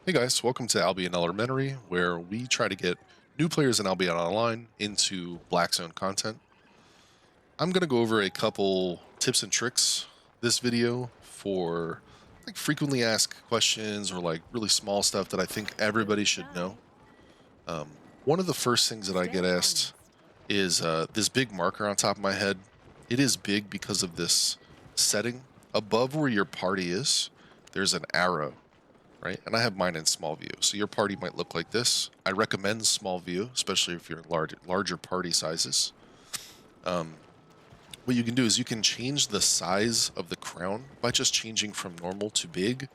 Hey guys, welcome to Albion Elementary, where we try to get new players in Albion Online into Black Zone content. I'm going to go over a couple tips and tricks this video for like frequently asked questions or like really small stuff that I think everybody should know. One of the first things that I get asked is this big marker on top of my head. It is big because of this setting. Above where your party is, there's an arrow, right? And I have mine in small view. So your party might look like this. I recommend small view, especially if you're in larger party sizes. What you can do is you can change the size of the crown by just changing from normal to big.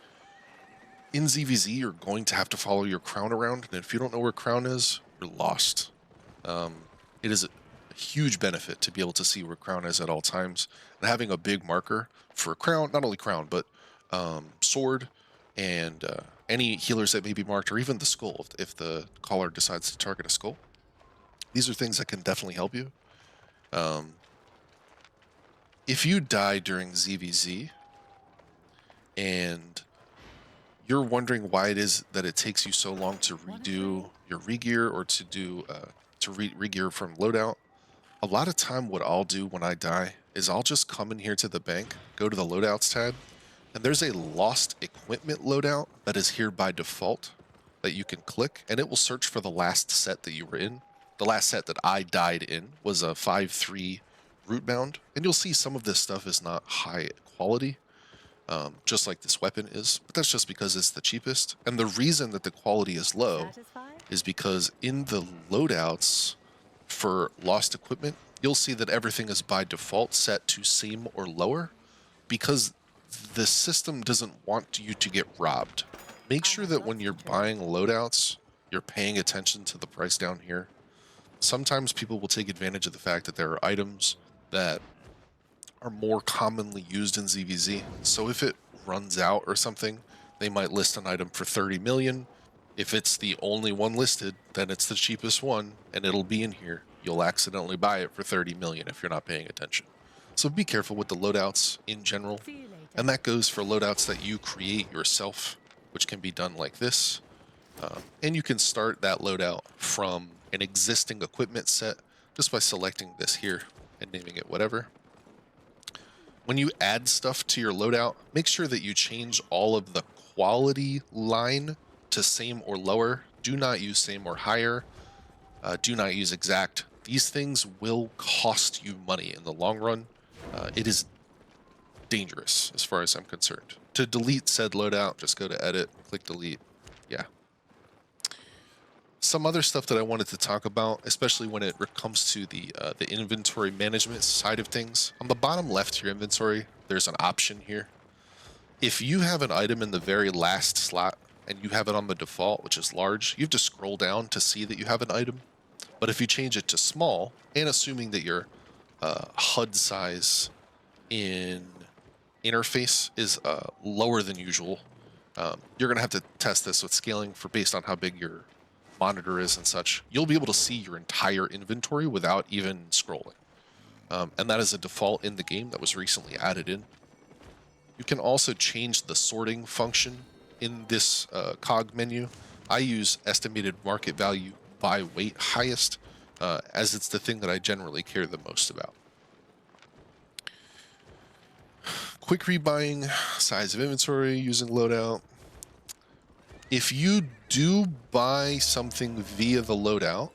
In ZVZ, you're going to have to follow your crown around, and if you don't know where crown is, you're lost. It is a huge benefit to be able to see where crown is at all times, and having a big marker for crown, not only crown, but sword, and any healers that may be marked, or even the skull if the caller decides to target a skull. These are things that can definitely help you. If you die during ZVZ and you're wondering why it is that it takes you so long to redo your regear or to do regear from loadout, a lot of time what I'll do when I die is I'll just come in here to the bank, go to the loadouts tab, and there's a lost equipment loadout that is here by default that you can click, and it will search for the last set that you were in. The last set that I died in was a 5-3 root bound, and you'll see some of this stuff is not high quality, just like this weapon is, but that's just because it's the cheapest. And the reason that the quality is low is because in the loadouts for lost equipment, you'll see that everything is by default set to same or lower because the system doesn't want you to get robbed. Make sure that when you're buying loadouts, you're paying attention to the price down here. Sometimes people will take advantage of the fact that there are items that are more commonly used in ZVZ. So if it runs out or something, they might list an item for 30 million. If it's the only one listed, then it's the cheapest one and it'll be in here. You'll accidentally buy it for 30 million if you're not paying attention. So be careful with the loadouts in general. And that goes for loadouts that you create yourself, which can be done like this. And you can start that loadout from an existing equipment set just by selecting this here and naming it whatever. When you add stuff to your loadout, make sure that you change all of the quality line to same or lower. Do not use same or higher. Do not use exact. These things will cost you money in the long run. It is dangerous as far as I'm concerned. To delete said loadout, just go to edit, click delete. Yeah. Some other stuff that I wanted to talk about, especially when it comes to the inventory management side of things. On the bottom left of your inventory, there's an option here. If you have an item in the very last slot and you have it on the default, which is large, you have to scroll down to see that you have an item. But if you change it to small, and assuming that your HUD size in interface is lower than usual, you're going to have to test this with scaling for based on how big your monitor is and such. You'll be able to see your entire inventory without even scrolling. And that is a default in the game that was recently added in. You can also change the sorting function in this cog menu. I use estimated market value by weight highest, as it's the thing that I generally care the most about. Quick rebuying, size of inventory, using loadout. If you do buy something via the loadout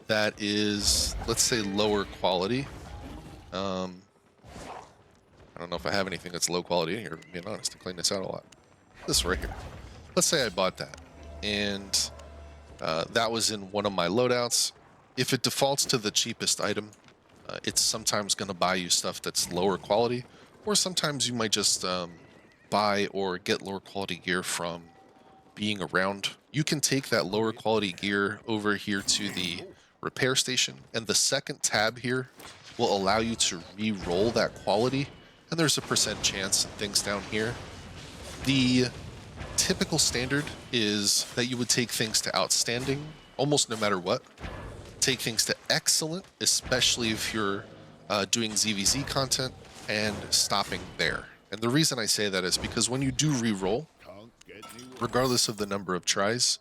that is, let's say, lower quality, I don't know if I have anything that's low quality in here, to be honest, to clean this out a lot. This right here. Let's say I bought that, and that was in one of my loadouts. If it defaults to the cheapest item, it's sometimes going to buy you stuff that's lower quality, or sometimes you might just buy or get lower quality gear from being around. You can take that lower quality gear over here to the repair station, and the second tab here will allow you to re-roll that quality, and there's a % chance and things down here. The typical standard is that you would take things to outstanding almost no matter what. Take things to excellent, especially if you're doing ZVZ content, and stopping there. And the reason I say that is because when you do re-roll, regardless of the number of tries.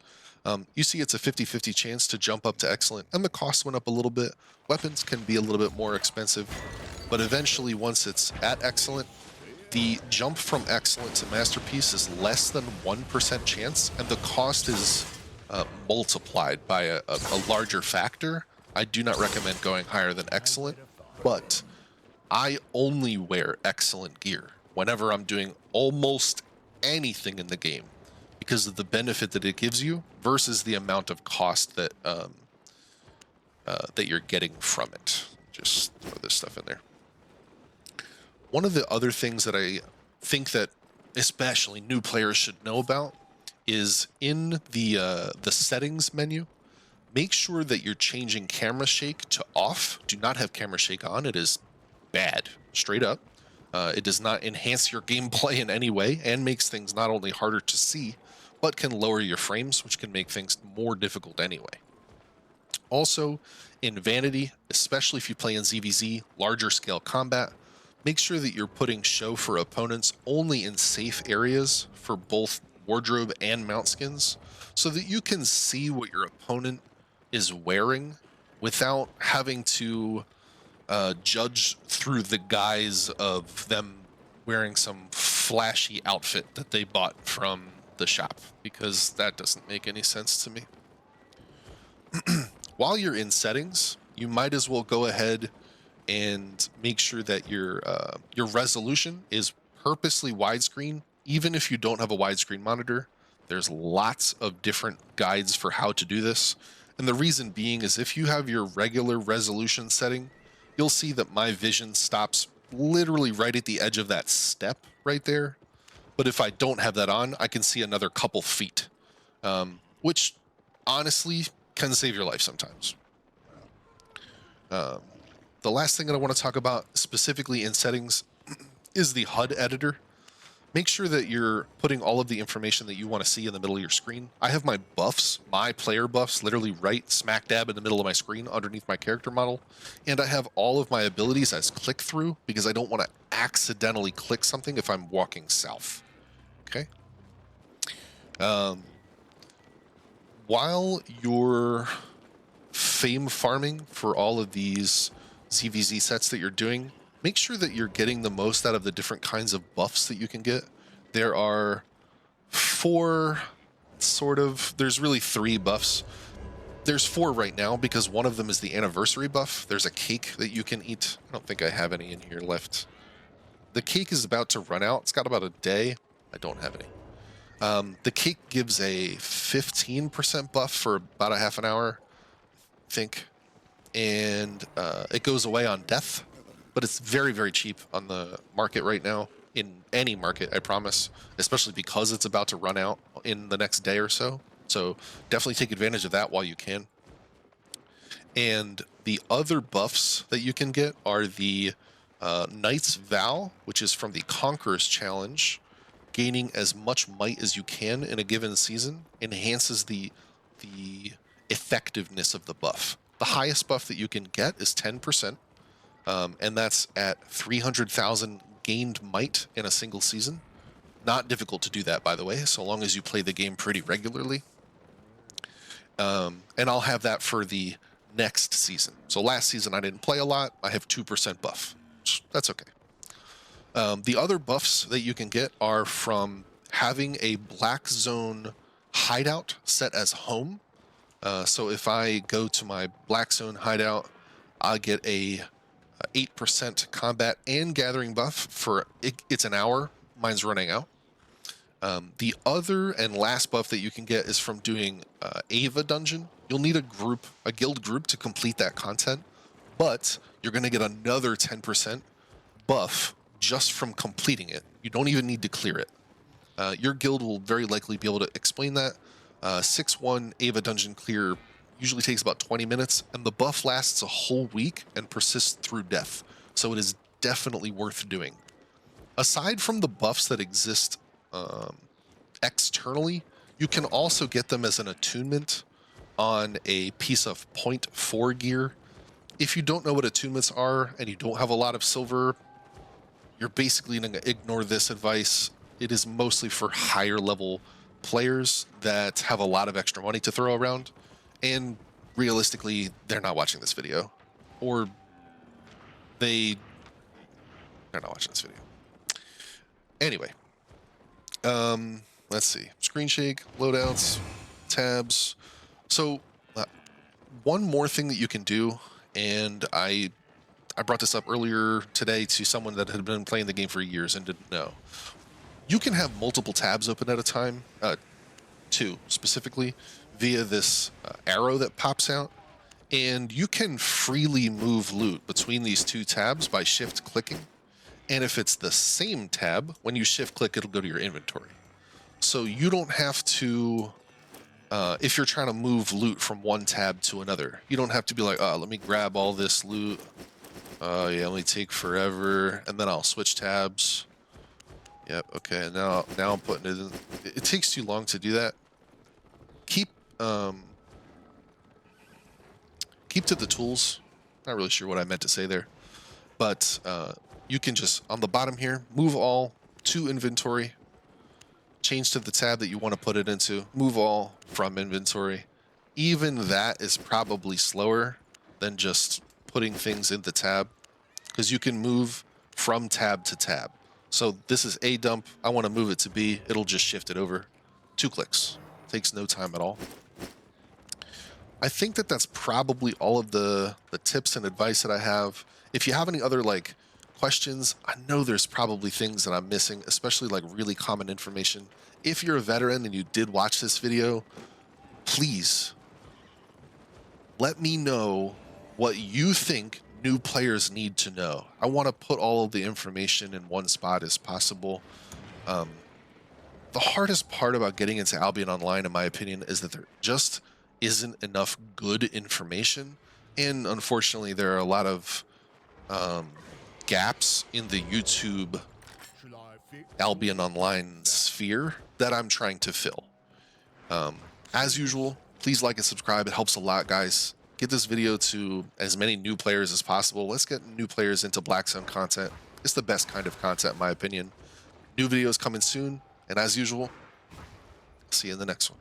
You see it's a 50-50 chance to jump up to excellent, and the cost went up a little bit. Weapons can be a little bit more expensive, but eventually once it's at excellent, the jump from excellent to masterpiece is less than 1% chance, and the cost is multiplied by a larger factor. I do not recommend going higher than excellent, but I only wear excellent gear whenever I'm doing almost anything in the game because of the benefit that it gives you versus the amount of cost that that you're getting from it. Just throw this stuff in there. One of the other things that I think that especially new players should know about is in the settings menu. Make sure that you're changing camera shake to off. Do not have camera shake on. It is bad, straight up. It does not enhance your gameplay in any way and makes things not only harder to see, but can lower your frames, which can make things more difficult anyway. Also, in Vanity, especially if you play in ZVZ, larger scale combat, make sure that you're putting show for opponents only in safe areas for both wardrobe and mount skins, so that you can see what your opponent is wearing without having to judge through the guise of them wearing some flashy outfit that they bought from the shop, because that doesn't make any sense to me. While you're in settings, you might as well go ahead and make sure that your resolution is purposely widescreen, even if you don't have a widescreen monitor. There's lots of different guides for how to do this. And the reason being is if you have your regular resolution setting, you'll see that my vision stops literally right at the edge of that step right there. But if I don't have that on, I can see another couple feet, which honestly can save your life sometimes. The last thing that I want to talk about specifically in settings is the HUD editor. Make sure that you're putting all of the information that you want to see in the middle of your screen. I have my buffs, my player buffs, literally right smack dab in the middle of my screen underneath my character model. And I have all of my abilities as click through because I don't want to accidentally click something if I'm walking south. Okay. While you're fame farming for all of these ZVZ sets that you're doing, make sure that you're getting the most out of the different kinds of buffs that you can get. There are there's really 3 buffs. There's 4 right now because one of them is the anniversary buff. There's a cake that you can eat. I don't think I have any in here left. The cake is about to run out. It's got about a day. I don't have any. The cake gives a 15% buff for about a half an hour, I think. And it goes away on death, but it's very, very cheap on the market right now, in any market, I promise, especially because it's about to run out in the next day or so. So definitely take advantage of that while you can. And the other buffs that you can get are the Knight's Vow, which is from the Conqueror's Challenge. Gaining as much might as you can in a given season enhances the effectiveness of the buff. The highest buff that you can get is 10%, and that's at 300,000 gained might in a single season. Not difficult to do that, by the way, so long as you play the game pretty regularly. And I'll have that for the next season. So last season I didn't play a lot. I have 2% buff. That's okay. The other buffs that you can get are from having a black zone hideout set as home. So if I go to my black zone hideout, I get a 8% combat and gathering buff for it's an hour. Mine's running out. The other and last buff that you can get is from doing Ava dungeon. You'll need a guild group to complete that content, but you're going to get another 10% buff just from completing it. You don't even need to clear it. Your guild will very likely be able to explain that. 6-1 Ava dungeon clear usually takes about 20 minutes, and the buff lasts a whole week and persists through death, so it is definitely worth doing. Aside from the buffs that exist externally, you can also get them as an attunement on a piece of 0.4 gear. If you don't know what attunements are and you don't have a lot of silver, you're basically going to ignore this advice. It is mostly for higher level players that have a lot of extra money to throw around, and realistically, they're not watching this video, or they're not watching this video. Anyway, let's see. Screen shake, loadouts, tabs. So one more thing that you can do, and I brought this up earlier today to someone that had been playing the game for years and didn't know. You can have multiple tabs open at a time, two specifically, via this arrow that pops out, and you can freely move loot between these two tabs by shift clicking. And if it's the same tab, when you shift click, it'll go to your inventory. So you don't have to, if you're trying to move loot from one tab to another, you don't have to be like, oh, let me grab all this loot. Yeah, let me take forever, and then I'll switch tabs. Yep, okay, now I'm putting it in. It takes too long to do that. Keep to the tools. Not really sure what I meant to say there. But you can just, on the bottom here, move all to inventory, change to the tab that you want to put it into, move all from inventory. Even that is probably slower than just putting things in the tab, because you can move from tab to tab. So this is A dump, I want to move it to B, it'll just shift it over. 2 clicks. Takes no time at all. I think that that's probably all of the tips and advice that I have. If you have any other questions, I know there's probably things that I'm missing, especially really common information. If you're a veteran and you did watch this video, please let me know what you think new players need to know. I want to put all of the information in one spot as possible. The hardest part about getting into Albion Online, in my opinion, is that there just isn't enough good information. And unfortunately, there are a lot of gaps in the YouTube Albion Online sphere that I'm trying to fill. As usual, please like and subscribe. It helps a lot, guys. Get this video to as many new players as possible. Let's get new players into Black Zone content. It's the best kind of content, in my opinion. New videos coming soon. And as usual, see you in the next one.